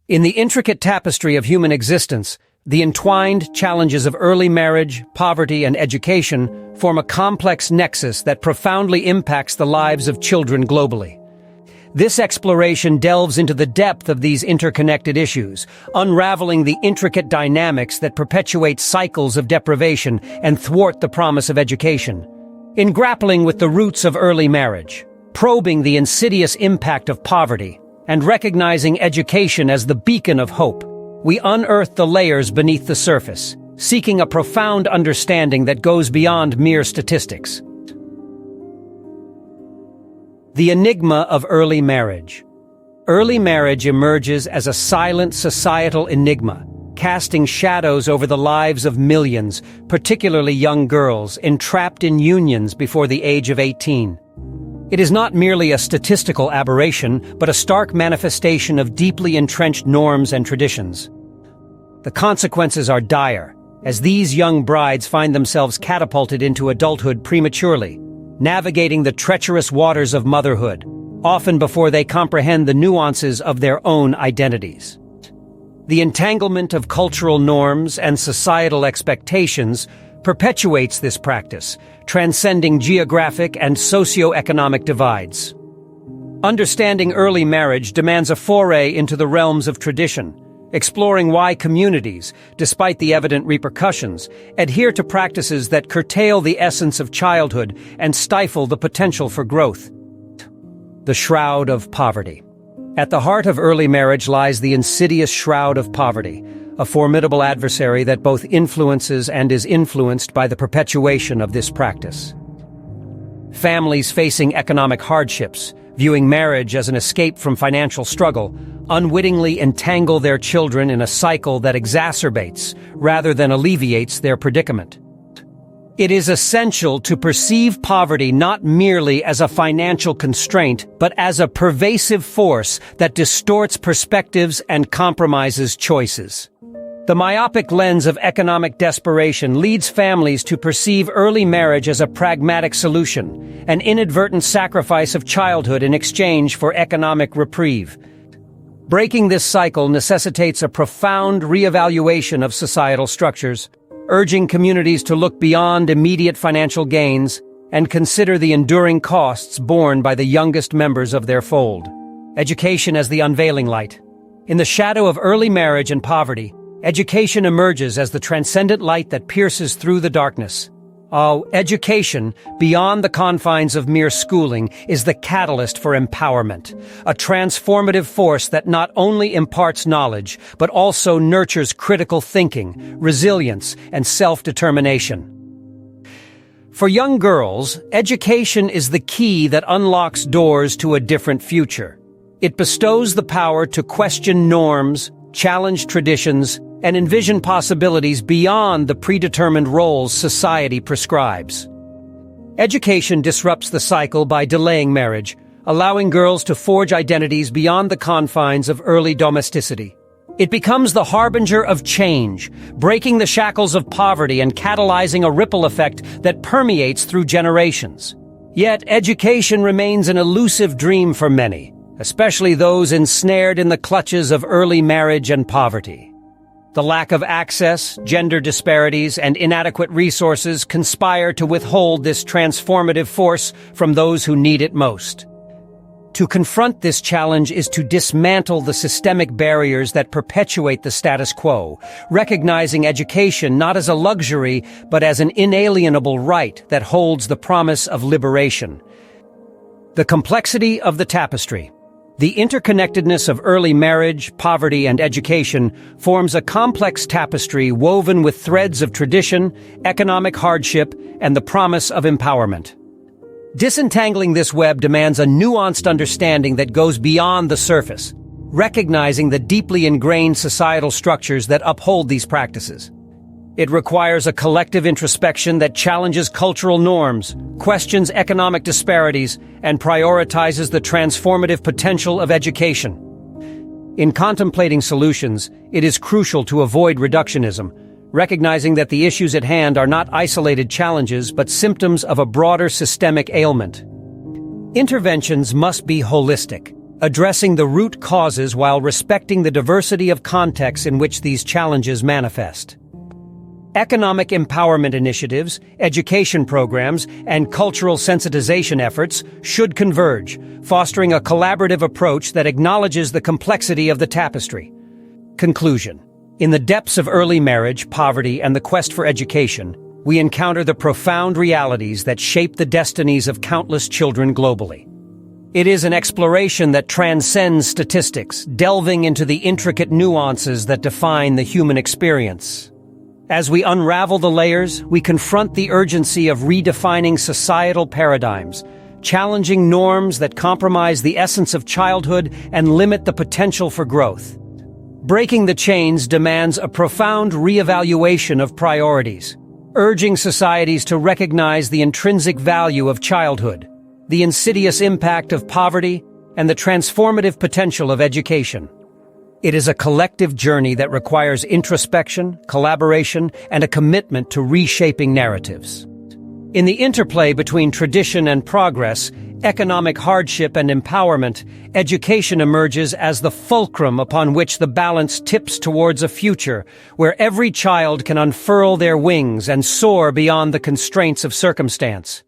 In the intricate tapestry of human existence, the entwined challenges of early marriage, poverty, and education form a complex nexus that profoundly impacts the lives of children globally. This exploration delves into the depth of these interconnected issues, unraveling the intricate dynamics that perpetuate cycles of deprivation and thwart the promise of education. In grappling with the roots of early marriage, probing the insidious impact of poverty, and recognizing education as the beacon of hope, we unearth the layers beneath the surface, seeking a profound understanding that goes beyond mere statistics. The enigma of early marriage. Early marriage emerges as a silent societal enigma, casting shadows over the lives of millions, particularly young girls, entrapped in unions before the age of 18. It is not merely a statistical aberration, but a stark manifestation of deeply entrenched norms and traditions. The consequences are dire, as these young brides find themselves catapulted into adulthood prematurely, navigating the treacherous waters of motherhood, often before they comprehend the nuances of their own identities. The entanglement of cultural norms and societal expectations perpetuates this practice, transcending geographic and socio-economic divides. Understanding early marriage demands a foray into the realms of tradition, exploring why communities, despite the evident repercussions, adhere to practices that curtail the essence of childhood and stifle the potential for growth. The shroud of poverty. At the heart of early marriage lies the insidious shroud of poverty, a formidable adversary that both influences and is influenced by the perpetuation of this practice. Families facing economic hardships, viewing marriage as an escape from financial struggle, unwittingly entangle their children in a cycle that exacerbates, rather than alleviates, their predicament. It is essential to perceive poverty not merely as a financial constraint, but as a pervasive force that distorts perspectives and compromises choices. The myopic lens of economic desperation leads families to perceive early marriage as a pragmatic solution, an inadvertent sacrifice of childhood in exchange for economic reprieve. Breaking this cycle necessitates a profound reevaluation of societal structures, urging communities to look beyond immediate financial gains and consider the enduring costs borne by the youngest members of their fold. Education as the unveiling light. In the shadow of early marriage and poverty, education emerges as the transcendent light that pierces through the darkness. Education, beyond the confines of mere schooling, is the catalyst for empowerment, a transformative force that not only imparts knowledge, but also nurtures critical thinking, resilience, and self-determination. For young girls, education is the key that unlocks doors to a different future. It bestows the power to question norms, challenge traditions, and envision possibilities beyond the predetermined roles society prescribes. Education disrupts the cycle by delaying marriage, allowing girls to forge identities beyond the confines of early domesticity. It becomes the harbinger of change, breaking the shackles of poverty and catalyzing a ripple effect that permeates through generations. Yet education remains an elusive dream for many, especially those ensnared in the clutches of early marriage and poverty. The lack of access, gender disparities, and inadequate resources conspire to withhold this transformative force from those who need it most. To confront this challenge is to dismantle the systemic barriers that perpetuate the status quo, recognizing education not as a luxury, but as an inalienable right that holds the promise of liberation. The complexity of the tapestry. The interconnectedness of early marriage, poverty, and education forms a complex tapestry woven with threads of tradition, economic hardship, and the promise of empowerment. Disentangling this web demands a nuanced understanding that goes beyond the surface, recognizing the deeply ingrained societal structures that uphold these practices. It requires a collective introspection that challenges cultural norms, questions economic disparities, and prioritizes the transformative potential of education. In contemplating solutions, it is crucial to avoid reductionism, recognizing that the issues at hand are not isolated challenges but symptoms of a broader systemic ailment. Interventions must be holistic, addressing the root causes while respecting the diversity of contexts in which these challenges manifest. Economic empowerment initiatives, education programs, and cultural sensitization efforts should converge, fostering a collaborative approach that acknowledges the complexity of the tapestry. Conclusion. In the depths of early marriage, poverty, and the quest for education, we encounter the profound realities that shape the destinies of countless children globally. It is an exploration that transcends statistics, delving into the intricate nuances that define the human experience. As we unravel the layers, we confront the urgency of redefining societal paradigms, challenging norms that compromise the essence of childhood and limit the potential for growth. Breaking the chains demands a profound reevaluation of priorities, urging societies to recognize the intrinsic value of childhood, the insidious impact of poverty, and the transformative potential of education. It is a collective journey that requires introspection, collaboration, and a commitment to reshaping narratives. In the interplay between tradition and progress, economic hardship and empowerment, education emerges as the fulcrum upon which the balance tips towards a future where every child can unfurl their wings and soar beyond the constraints of circumstance.